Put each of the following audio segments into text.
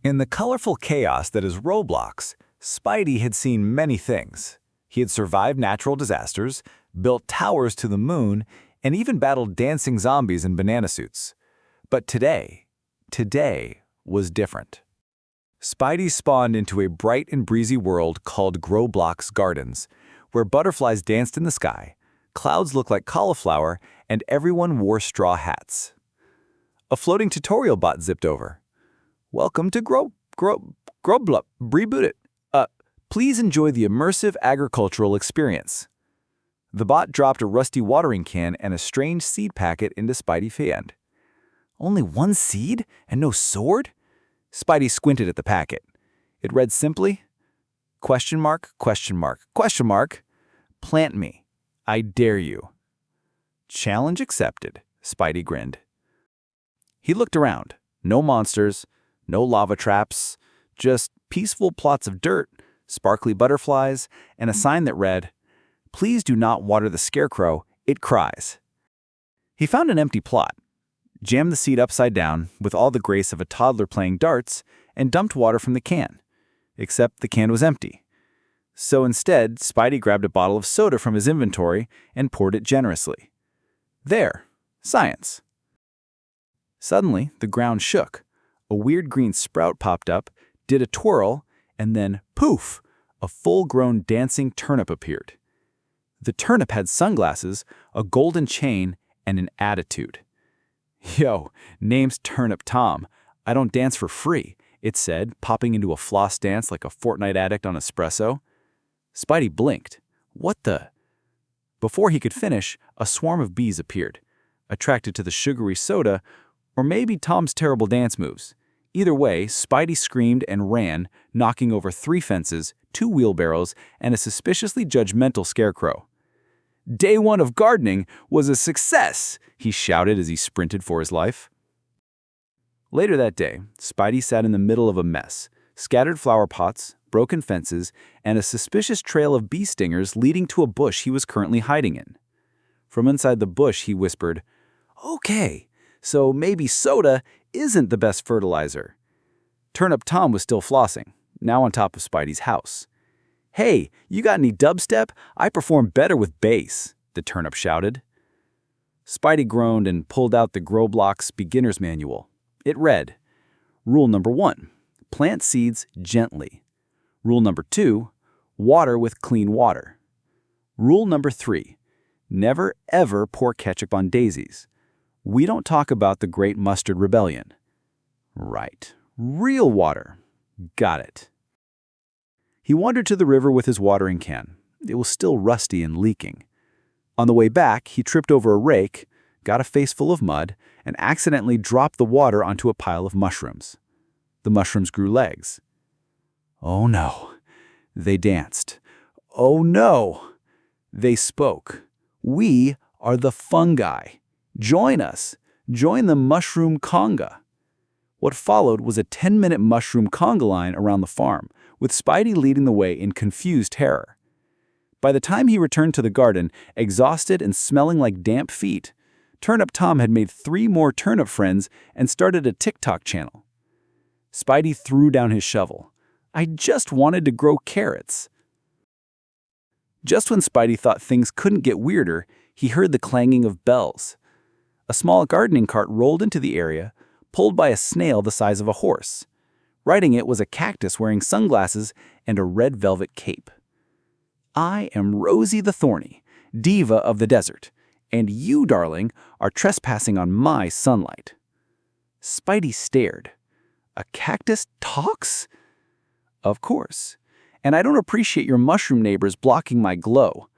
In the colorful chaos that is Roblox, Spidey had seen many things. He had survived natural disasters, built towers to the moon, and even battled dancing zombies in banana suits. But today was different. Spidey spawned into a bright and breezy world called Roblox Gardens, where butterflies danced in the sky, clouds looked like cauliflower, and everyone wore straw hats. A floating tutorial bot zipped over. Welcome to Groblup. Reboot it. Please enjoy the immersive agricultural experience. The bot dropped a rusty watering can and a strange seed packet into Spidey's hand. Only one seed and no sword? Spidey squinted at the packet. It read simply, ? Plant me. I dare you. Challenge accepted, Spidey grinned. He looked around. No monsters, no lava traps, just peaceful plots of dirt, sparkly butterflies, and a sign that read, Please do not water the scarecrow, it cries. He found an empty plot, jammed the seed upside down with all the grace of a toddler playing darts, and dumped water from the can. Except the can was empty. So instead, Spidey grabbed a bottle of soda from his inventory and poured it generously. There, science. Suddenly, the ground shook. A weird green sprout popped up, did a twirl, and then, poof, a full-grown dancing turnip appeared. The turnip had sunglasses, a golden chain, and an attitude. Yo, name's Turnip Tom. I don't dance for free, it said, popping into a floss dance like a Fortnite addict on espresso. Spidey blinked. What the? Before he could finish, a swarm of bees appeared, attracted to the sugary soda, or maybe Tom's terrible dance moves. Either way, Spidey screamed and ran, knocking over 3 fences, 2 wheelbarrows, and a suspiciously judgmental scarecrow. Day 1 of gardening was a success, he shouted as he sprinted for his life. Later that day, Spidey sat in the middle of a mess, scattered flower pots, broken fences, and a suspicious trail of bee stingers leading to a bush he was currently hiding in. From inside the bush, he whispered, Okay, so maybe soda isn't the best fertilizer. Turnip Tom was still flossing, now on top of Spidey's house. Hey, you got any dubstep? I perform better with bass, the turnip shouted. Spidey groaned and pulled out the Roblox beginner's manual. It read, Rule number 1, plant seeds gently. Rule number 2, water with clean water. Rule number 3, never ever pour ketchup on daisies. We don't talk about the Great Mustard Rebellion. Right. Real water. Got it. He wandered to the river with his watering can. It was still rusty and leaking. On the way back, he tripped over a rake, got a face full of mud, and accidentally dropped the water onto a pile of mushrooms. The mushrooms grew legs. Oh no. They danced. Oh no. They spoke. We are the fungi. Join us. Join the mushroom conga. What followed was a 10-minute mushroom conga line around the farm, with Spidey leading the way in confused terror. By the time he returned to the garden, exhausted and smelling like damp feet, Turnip Tom had made 3 more turnip friends and started a TikTok channel. Spidey threw down his shovel. I just wanted to grow carrots. Just when Spidey thought things couldn't get weirder, he heard the clanging of bells. A small gardening cart rolled into the area, pulled by a snail the size of a horse. Riding it was a cactus wearing sunglasses and a red velvet cape. I am Rosie the Thorny, diva of the desert, and you, darling, are trespassing on my sunlight. Spidey stared. A cactus talks? Of course. And I don't appreciate your mushroom neighbors blocking my glow.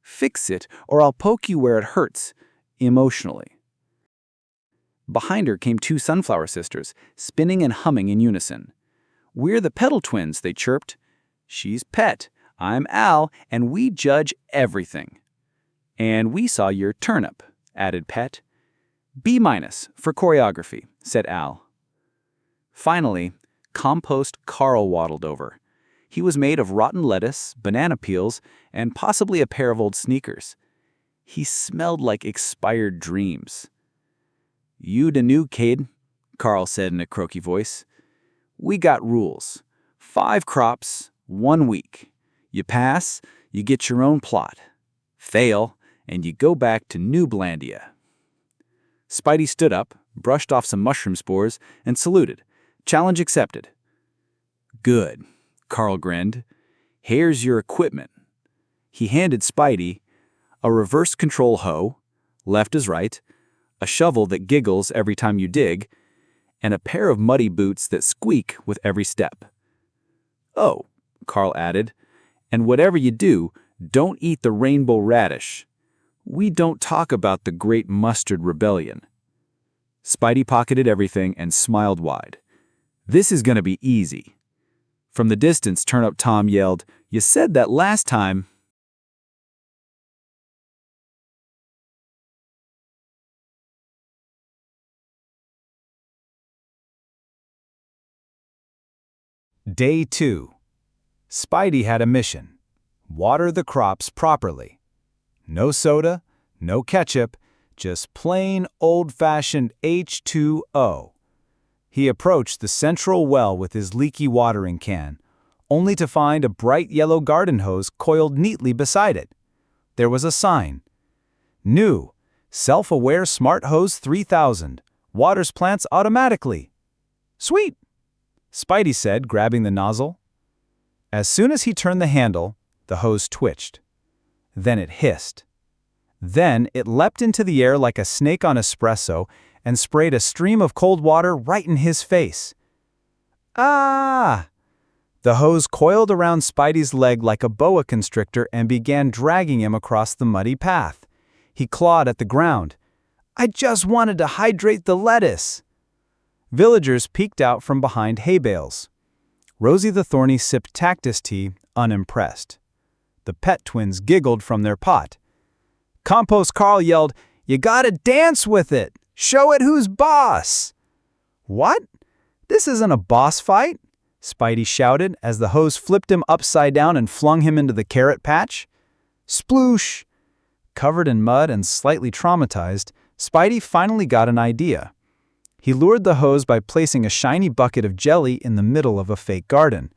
Fix it, or I'll poke you where it hurts, emotionally. Behind her came 2 sunflower sisters, spinning and humming in unison. We're the Petal Twins, they chirped. She's Pet, I'm Al, and we judge everything. And we saw your turnip, added Pet. B- for choreography, said Al. Finally, Compost Carl waddled over. He was made of rotten lettuce, banana peels, and possibly a pair of old sneakers. He smelled like expired dreams. You the new kid, Carl said in a croaky voice. We got rules. 5 crops, 1 week. You pass, you get your own plot. Fail, and you go back to Nooblandia. Spidey stood up, brushed off some mushroom spores, and saluted. Challenge accepted. Good, Carl grinned. Here's your equipment. He handed Spidey a reverse control hoe, left is right, a shovel that giggles every time you dig, and a pair of muddy boots that squeak with every step. Oh, Carl added, and whatever you do, don't eat the rainbow radish. We don't talk about the Great Mustard Rebellion. Spidey pocketed everything and smiled wide. This is gonna be easy. From the distance, Turnip Tom yelled, "You said that last time." Day 2. Spidey had a mission. Water the crops properly. No soda, no ketchup, just plain old-fashioned H2O. He approached the central well with his leaky watering can, only to find a bright yellow garden hose coiled neatly beside it. There was a sign. New, self-aware smart hose 3000, waters plants automatically. Sweet, Spidey said, grabbing the nozzle. As soon as he turned the handle, the hose twitched. Then it hissed. Then it leapt into the air like a snake on espresso and sprayed a stream of cold water right in his face. Ah! The hose coiled around Spidey's leg like a boa constrictor and began dragging him across the muddy path. He clawed at the ground. I just wanted to hydrate the lettuce. Villagers peeked out from behind hay bales. Rosie the Thorny sipped cactus tea, unimpressed. The pet twins giggled from their pot. Compost Carl yelled, "You gotta dance with it! Show it who's boss!" What? This isn't a boss fight? Spidey shouted as the hose flipped him upside down and flung him into the carrot patch. Sploosh! Covered in mud and slightly traumatized, Spidey finally got an idea. He lured the hose by placing a shiny bucket of jelly in the middle of a fake garden.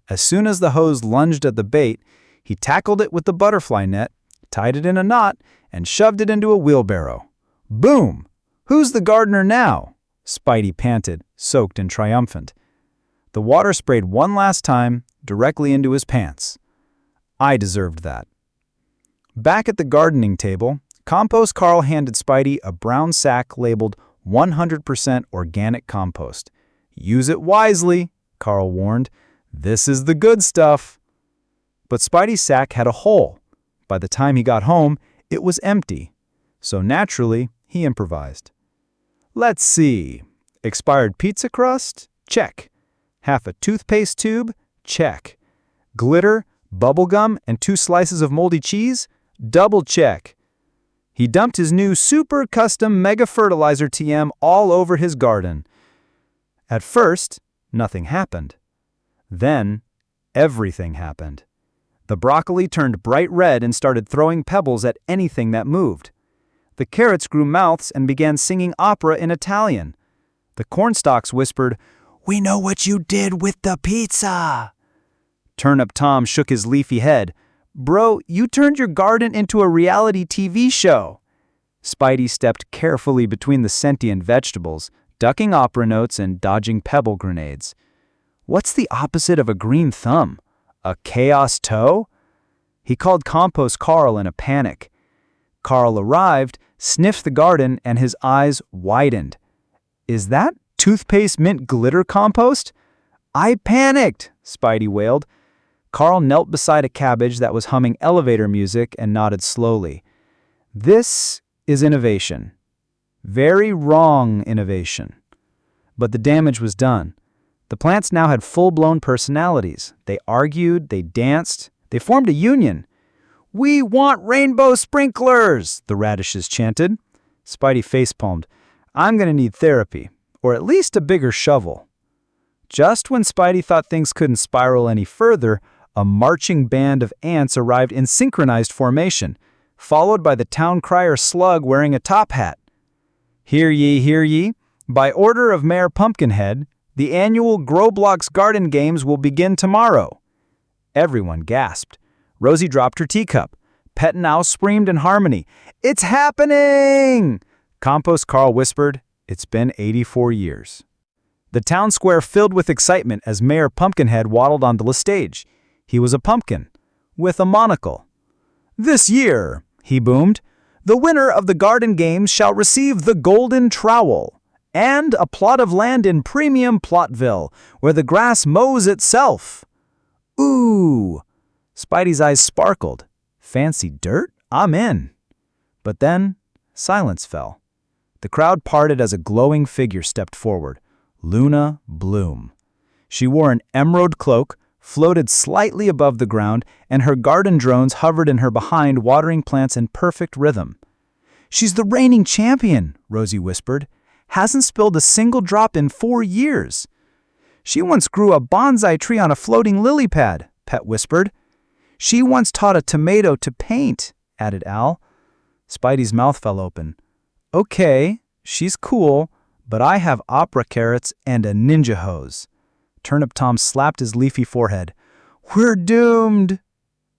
As soon as the hose lunged at the bait, he tackled it with the butterfly net, tied it in a knot, and shoved it into a wheelbarrow. Boom! Who's the gardener now? Spidey panted, soaked and triumphant. The water sprayed one last time, directly into his pants. I deserved that. Back at the gardening table, Compost Carl handed Spidey a brown sack labeled 100% organic compost. Use it wisely, Carl warned. This is the good stuff. But Spidey's sack had a hole. By the time he got home, it was empty. So naturally, he improvised. Let's see. Expired pizza crust? Check. Half a toothpaste tube? Check. Glitter, bubblegum, and 2 slices of moldy cheese? Double check. He dumped his new super custom mega fertilizer TM all over his garden. At first, nothing happened. Then, everything happened. The broccoli turned bright red and started throwing pebbles at anything that moved. The carrots grew mouths and began singing opera in Italian. The cornstalks whispered, "We know what you did with the pizza." Turnip Tom shook his leafy head. "Bro, you turned your garden into a reality TV show." Spidey stepped carefully between the sentient vegetables, ducking opera notes and dodging pebble grenades. What's the opposite of a green thumb? A chaos toe? He called Compost Carl in a panic. Carl arrived, sniffed the garden, and his eyes widened. Is that toothpaste mint glitter compost? I panicked, Spidey wailed. Carl knelt beside a cabbage that was humming elevator music and nodded slowly. This is innovation. Very wrong innovation. But the damage was done. The plants now had full-blown personalities. They argued, they danced, they formed a union. "We want rainbow sprinklers," the radishes chanted. Spidey facepalmed. "I'm going to need therapy, or at least a bigger shovel." Just when Spidey thought things couldn't spiral any further, a marching band of ants arrived in synchronized formation, followed by the town crier Slug wearing a top hat. Hear ye, by order of Mayor Pumpkinhead, The annual Roblox Garden Games will begin tomorrow." Everyone gasped. Rosie dropped her teacup. Pet and Owl screamed in harmony. "It's happening!" Compost Carl whispered, "It's been 84 years." The town square filled with excitement as Mayor Pumpkinhead waddled onto the stage. He was a pumpkin, with a monocle. "This year," he boomed, "the winner of the Garden Games shall receive the Golden Trowel and a plot of land in premium Plotville, where the grass mows itself." Ooh! Spidey's eyes sparkled. Fancy dirt? I'm in. But then, silence fell. The crowd parted as a glowing figure stepped forward. Luna Bloom. She wore an emerald cloak, floated slightly above the ground, and her garden drones hovered in her behind, watering plants in perfect rhythm. "She's the reigning champion," Rosie whispered. "Hasn't spilled a single drop in 4 years." "She once grew a bonsai tree on a floating lily pad," Pet whispered. "She once taught a tomato to paint," added Al. Spidey's mouth fell open. "Okay, she's cool, but I have opera carrots and a ninja hose." Turnip Tom slapped his leafy forehead. "We're doomed."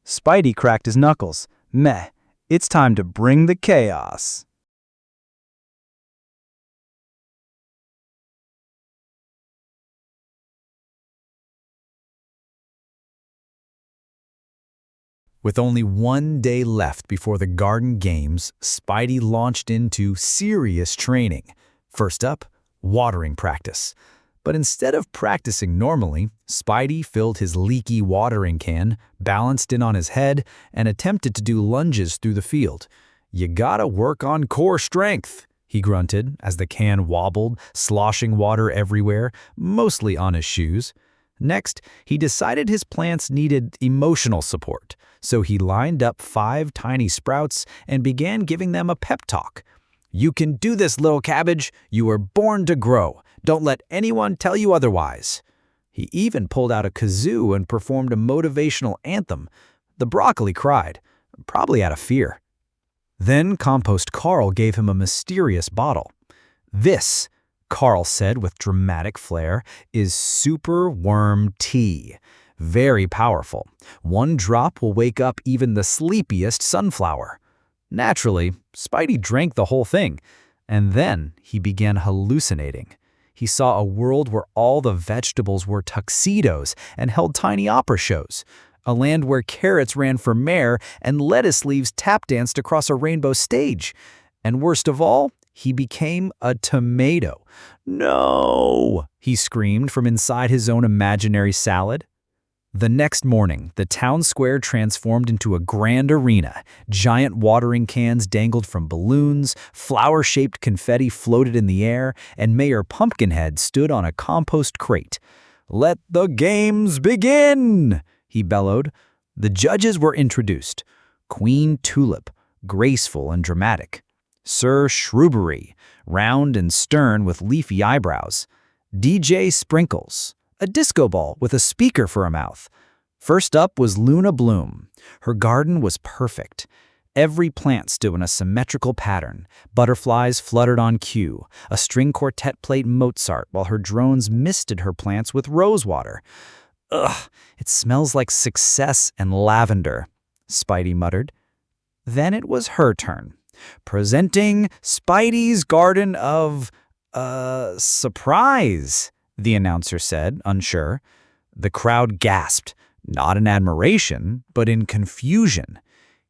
Spidey cracked his knuckles. "Meh, it's time to bring the chaos." With only 1 day left before the Garden Games, Spidey launched into serious training. First up, watering practice. But instead of practicing normally, Spidey filled his leaky watering can, balanced it on his head, and attempted to do lunges through the field. "You gotta work on core strength," he grunted as the can wobbled, sloshing water everywhere, mostly on his shoes. Next, he decided his plants needed emotional support, so he lined up 5 tiny sprouts and began giving them a pep talk. "You can do this, little cabbage. You were born to grow. Don't let anyone tell you otherwise." He even pulled out a kazoo and performed a motivational anthem. The broccoli cried, probably out of fear. Then Compost Carl gave him a mysterious bottle. "This," Carl said with dramatic flair, "is super worm tea. Very powerful. 1 drop will wake up even the sleepiest sunflower." Naturally, Spidey drank the whole thing, and then he began hallucinating. He saw a world where all the vegetables were tuxedos and held tiny opera shows, a land where carrots ran for mayor and lettuce leaves tap danced across a rainbow stage. And worst of all, he became a tomato. "No!" he screamed from inside his own imaginary salad. The next morning, the town square transformed into a grand arena. Giant watering cans dangled from balloons, flower-shaped confetti floated in the air, and Mayor Pumpkinhead stood on a compost crate. "Let the games begin!" he bellowed. The judges were introduced. Queen Tulip, graceful and dramatic. Sir Shrewberry, round and stern with leafy eyebrows. DJ Sprinkles, a disco ball with a speaker for a mouth. First up was Luna Bloom. Her garden was perfect. Every plant stood in a symmetrical pattern. Butterflies fluttered on cue. A string quartet played Mozart while her drones misted her plants with rosewater. "Ugh, it smells like success and lavender," Spidey muttered. Then it was her turn. "Presenting Spidey's Garden of, Surprise," the announcer said, unsure. The crowd gasped, not in admiration, but in confusion.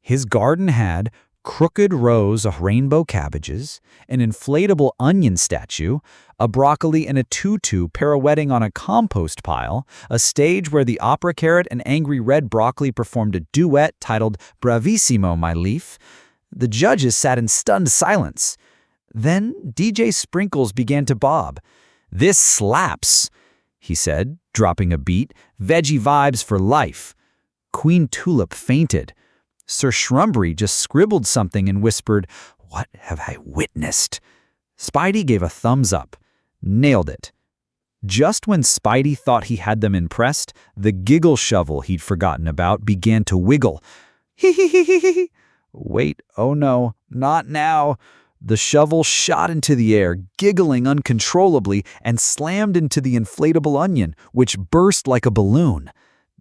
His garden had crooked rows of rainbow cabbages, an inflatable onion statue, a broccoli and a tutu pirouetting on a compost pile, a stage where the opera carrot and angry red broccoli performed a duet titled "Bravissimo, My Leaf." The judges sat in stunned silence. Then DJ Sprinkles began to bob. "This slaps," he said, dropping a beat. "Veggie vibes for life." Queen Tulip fainted. Sir Shrewberry just scribbled something and whispered, "What have I witnessed?" Spidey gave a thumbs up. Nailed it. Just when Spidey thought he had them impressed, the giggle shovel he'd forgotten about began to wiggle. "Hee hee hee hee hee. Wait, oh no, not now." The shovel shot into the air, giggling uncontrollably, and slammed into the inflatable onion, which burst like a balloon.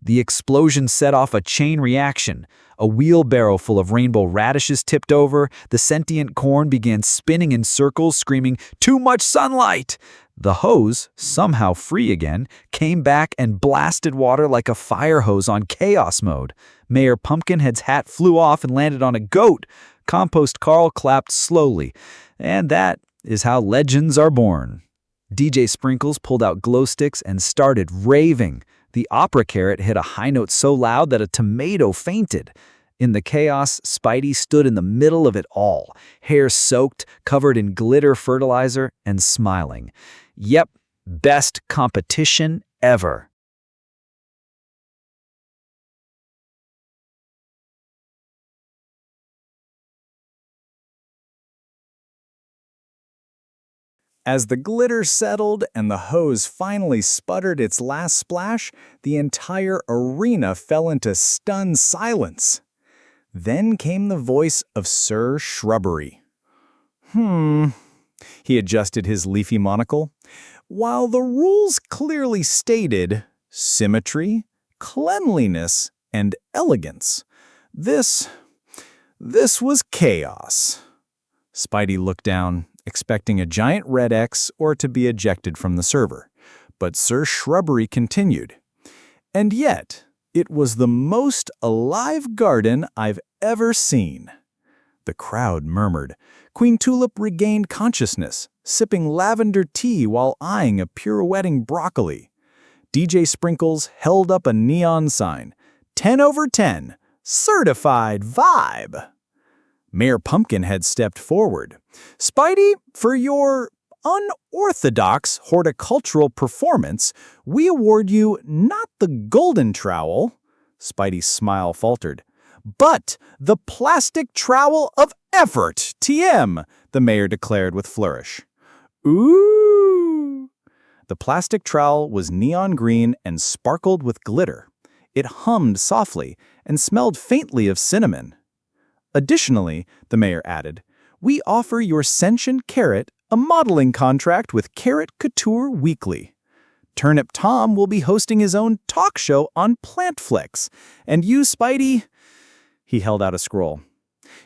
The explosion set off a chain reaction. A wheelbarrow full of rainbow radishes tipped over, the sentient corn began spinning in circles, screaming, "Too much sunlight!" The hose, somehow free again, came back and blasted water like a fire hose on chaos mode. Mayor Pumpkinhead's hat flew off and landed on a goat. Compost Carl clapped slowly. And that is how legends are born. DJ Sprinkles pulled out glow sticks and started raving. The opera carrot hit a high note so loud that a tomato fainted. In the chaos, Spidey stood in the middle of it all, hair soaked, covered in glitter fertilizer, and smiling. Yep, best competition ever. As the glitter settled and the hose finally sputtered its last splash, the entire arena fell into stunned silence. Then came the voice of Sir Shrubbery. He adjusted his leafy monocle. While the rules clearly stated symmetry, cleanliness, and elegance, this was chaos. Spidey looked down, expecting a giant red X or to be ejected from the server. But Sir Shrubbery continued. And yet, it was the most alive garden I've ever seen. The crowd murmured. Queen Tulip regained consciousness, sipping lavender tea while eyeing a pirouetting broccoli. DJ Sprinkles held up a neon sign. 10 over 10. Certified vibe. Mayor Pumpkinhead stepped forward. Spidey, for your unorthodox horticultural performance, we award you not the golden trowel, Spidey's smile faltered, but the plastic trowel of effort, TM, the mayor declared with flourish. Ooh! The plastic trowel was neon green and sparkled with glitter. It hummed softly and smelled faintly of cinnamon. Additionally, the mayor added, we offer your sentient carrot a modeling contract with Carrot Couture Weekly. Turnip Tom will be hosting his own talk show on Plantflix. And you, Spidey, he held out a scroll.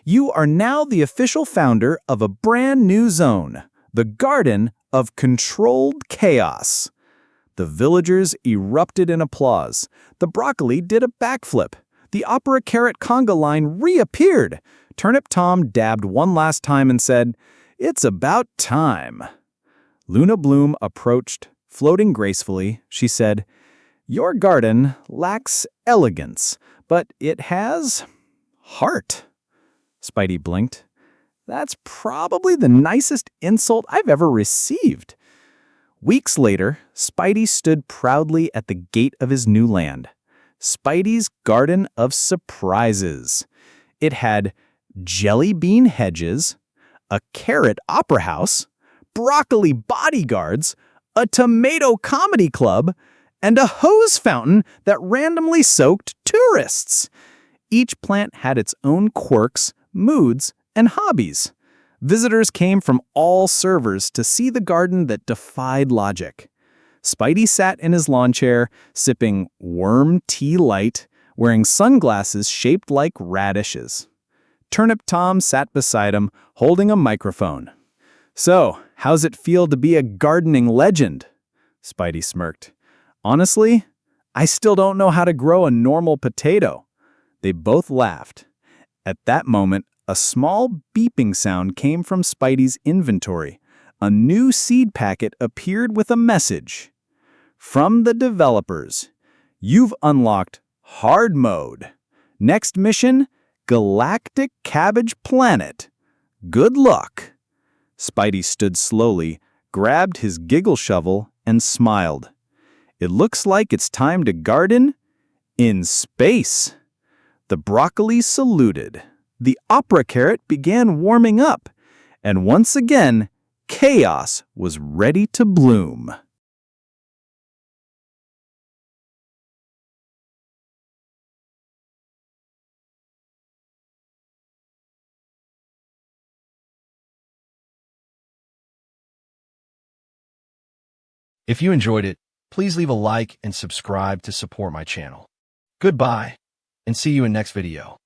You are now the official founder of a brand new zone, the Garden of Controlled Chaos. The villagers erupted in applause. The broccoli did a backflip. The opera carrot conga line reappeared. Turnip Tom dabbed one last time and said, it's about time. Luna Bloom approached. Floating gracefully, she said, your garden lacks elegance, but it has heart. Spidey blinked. That's probably the nicest insult I've ever received. Weeks later, Spidey stood proudly at the gate of his new land. Spidey's Garden of Surprises. It had jelly bean hedges, a carrot opera house, broccoli bodyguards, a tomato comedy club, and a hose fountain that randomly soaked tourists. Each plant had its own quirks, moods, and hobbies. Visitors came from all servers to see the garden that defied logic. Spidey sat in his lawn chair, sipping worm tea light, wearing sunglasses shaped like radishes. Turnip Tom sat beside him, holding a microphone. So, how's it feel to be a gardening legend? Spidey smirked. Honestly, I still don't know how to grow a normal potato. They both laughed. At that moment, a small beeping sound came from Spidey's inventory. A new seed packet appeared with a message. From the developers, you've unlocked Hard Mode. Next mission, Galactic Cabbage Planet. Good luck. Spidey stood slowly, grabbed his giggle shovel, and smiled. It looks like it's time to garden in space. The broccoli saluted. The opera carrot began warming up. And once again, chaos was ready to bloom. If you enjoyed it, please leave a like and subscribe to support my channel. Goodbye, and see you in next video.